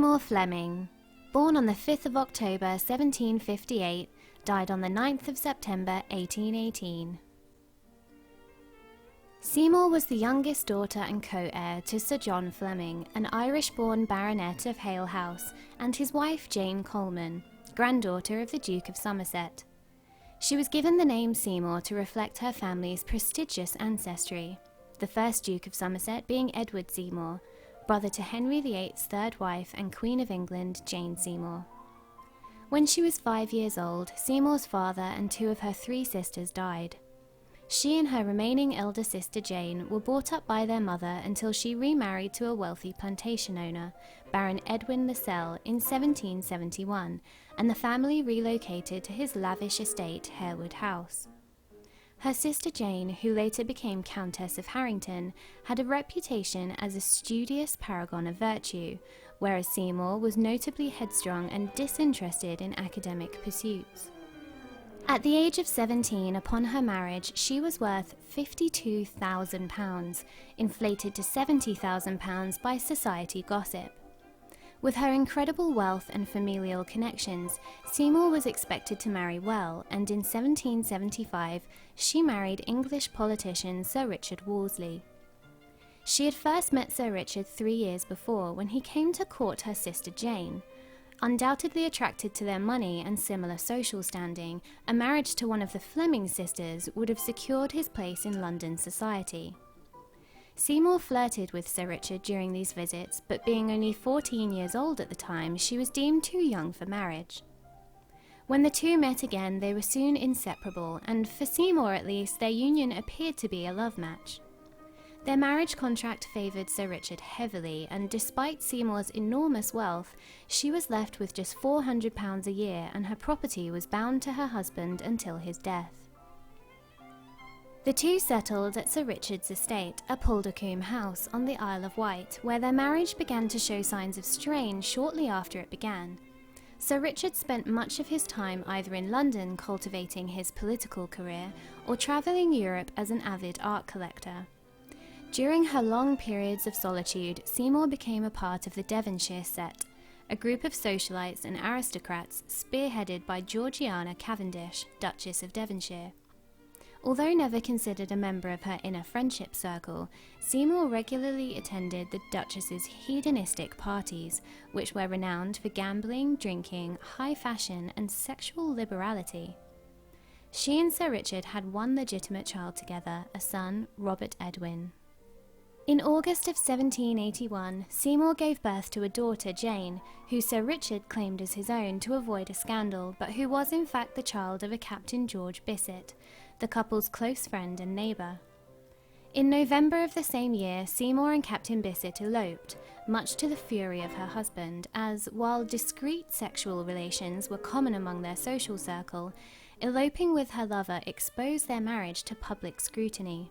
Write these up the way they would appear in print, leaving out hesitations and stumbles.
Seymour Fleming, born on the 5th of October 1758, died on the 9th of September 1818. Seymour was the youngest daughter and co-heir to Sir John Fleming, an Irish-born baronet of Hale House, and his wife Jane Coleman, granddaughter of the Duke of Somerset. She was given the name Seymour to reflect her family's prestigious ancestry, the first Duke of Somerset being Edward Seymour, brother to Henry VIII's third wife and Queen of England, Jane Seymour. When she was 5 years old, Seymour's father and two of her three sisters died. She and her remaining elder sister Jane were brought up by their mother until she remarried to a wealthy plantation owner, Baron Edwin Lascelles, in 1771, and the family relocated to his lavish estate, Harewood House. Her sister Jane, who later became Countess of Harrington, had a reputation as a studious paragon of virtue, whereas Seymour was notably headstrong and disinterested in academic pursuits. At the age of 17, upon her marriage, she was worth £52,000, inflated to £70,000 by society gossip. With her incredible wealth and familial connections, Seymour was expected to marry well, and in 1775 she married English politician Sir Richard Worsley. She had first met Sir Richard 3 years before when he came to court her sister Jane. Undoubtedly attracted to their money and similar social standing, a marriage to one of the Fleming sisters would have secured his place in London society. Seymour flirted with Sir Richard during these visits, but being only 14 years old at the time, she was deemed too young for marriage. When the two met again, they were soon inseparable, and for Seymour at least, their union appeared to be a love match. Their marriage contract favoured Sir Richard heavily, and despite Seymour's enormous wealth, she was left with just £400 a year, and her property was bound to her husband until his death. The two settled at Sir Richard's estate, Appledecombe House on the Isle of Wight, where their marriage began to show signs of strain shortly after it began. Sir Richard spent much of his time either in London cultivating his political career or travelling Europe as an avid art collector. During her long periods of solitude, Seymour became a part of the Devonshire set, a group of socialites and aristocrats spearheaded by Georgiana Cavendish, Duchess of Devonshire. Although never considered a member of her inner friendship circle, Seymour regularly attended the Duchess's hedonistic parties, which were renowned for gambling, drinking, high fashion, and sexual liberality. She and Sir Richard had one legitimate child together, a son, Robert Edwin. In August of 1781, Seymour gave birth to a daughter, Jane, who Sir Richard claimed as his own to avoid a scandal, but who was in fact the child of a Captain George Bissett, the couple's close friend and neighbour. In November of the same year, Seymour and Captain Bissett eloped, much to the fury of her husband, as, while discreet sexual relations were common among their social circle, eloping with her lover exposed their marriage to public scrutiny.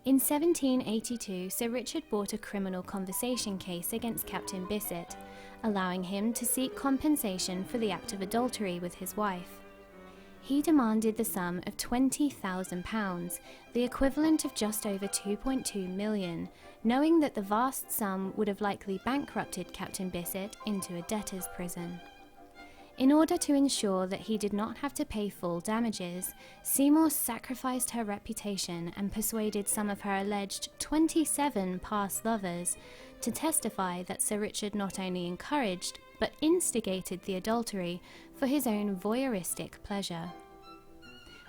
In 1782, Sir Richard brought a criminal conversation case against Captain Bissett, allowing him to seek compensation for the act of adultery with his wife. He demanded the sum of £20,000, the equivalent of just over £2.2 million, knowing that the vast sum would have likely bankrupted Captain Bissett into a debtor's prison. In order to ensure that he did not have to pay full damages, Seymour sacrificed her reputation and persuaded some of her alleged 27 past lovers to testify that Sir Richard not only encouraged but instigated the adultery for his own voyeuristic pleasure.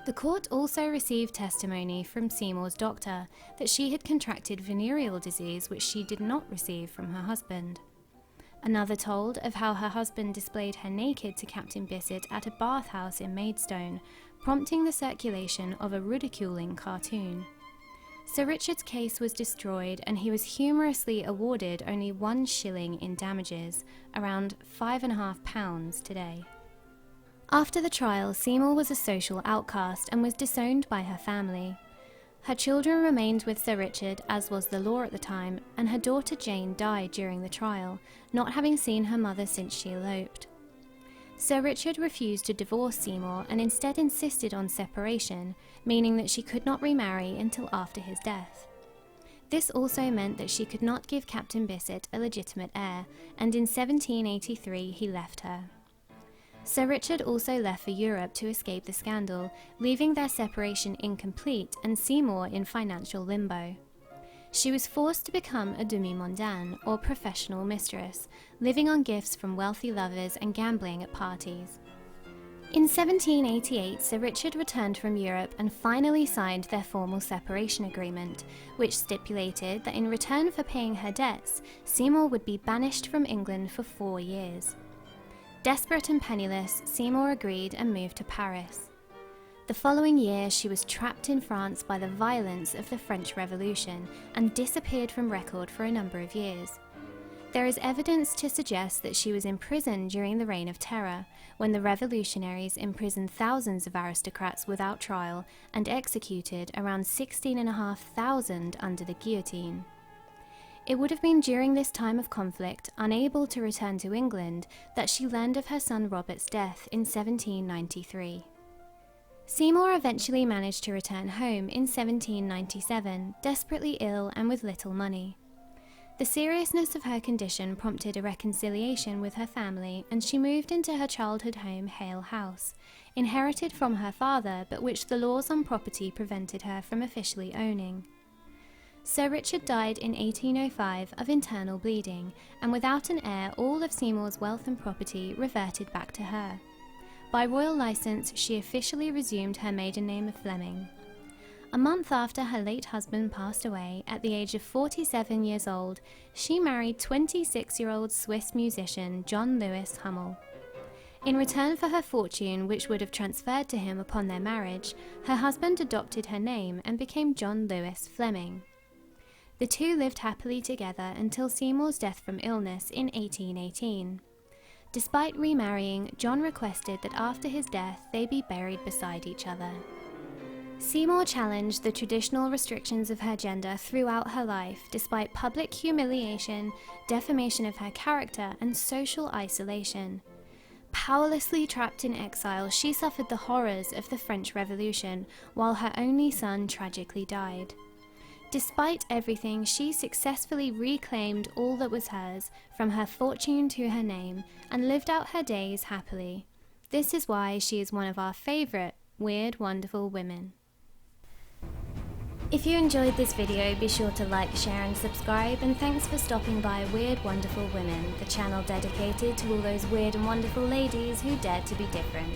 The court also received testimony from Seymour's doctor that she had contracted venereal disease, which she did not receive from her husband. Another told of how her husband displayed her naked to Captain Bissett at a bathhouse in Maidstone, prompting the circulation of a ridiculing cartoon. Sir Richard's case was destroyed, and he was humorously awarded only 1 shilling in damages, around £5.50 today. After the trial, Seymour was a social outcast and was disowned by her family. Her children remained with Sir Richard, as was the law at the time, and her daughter Jane died during the trial, not having seen her mother since she eloped. Sir Richard refused to divorce Seymour and instead insisted on separation, meaning that she could not remarry until after his death. This also meant that she could not give Captain Bisset a legitimate heir, and in 1783 he left her. Sir Richard also left for Europe to escape the scandal, leaving their separation incomplete and Seymour in financial limbo. She was forced to become a demi-mondaine, or professional mistress, living on gifts from wealthy lovers and gambling at parties. In 1788, Sir Richard returned from Europe and finally signed their formal separation agreement, which stipulated that in return for paying her debts, Seymour would be banished from England for 4 years. Desperate and penniless, Seymour agreed and moved to Paris. The following year, she was trapped in France by the violence of the French Revolution and disappeared from record for a number of years. There is evidence to suggest that she was imprisoned during the Reign of Terror, when the revolutionaries imprisoned thousands of aristocrats without trial and executed around 16,500 under the guillotine. It would have been during this time of conflict, unable to return to England, that she learned of her son Robert's death in 1793. Seymour eventually managed to return home in 1797, desperately ill and with little money. The seriousness of her condition prompted a reconciliation with her family, and she moved into her childhood home, Hale House, inherited from her father, but which the laws on property prevented her from officially owning. Sir Richard died in 1805 of internal bleeding, and without an heir, all of Seymour's wealth and property reverted back to her. By royal license, she officially resumed her maiden name of Fleming. A month after her late husband passed away, at the age of 47 years old, she married 26-year-old Swiss musician John Louis Hummel. In return for her fortune, which would have transferred to him upon their marriage, her husband adopted her name and became John Louis Fleming. The two lived happily together until Seymour's death from illness in 1818. Despite remarrying, John requested that after his death they be buried beside each other. Seymour challenged the traditional restrictions of her gender throughout her life, despite public humiliation, defamation of her character, and social isolation. Powerlessly trapped in exile, she suffered the horrors of the French Revolution, while her only son tragically died. Despite everything, she successfully reclaimed all that was hers, from her fortune to her name, and lived out her days happily. This is why she is one of our favourite Weird Wonderful women. If you enjoyed this video, be sure to like, share and subscribe, and thanks for stopping by Weird Wonderful Women, the channel dedicated to all those weird and wonderful ladies who dare to be different.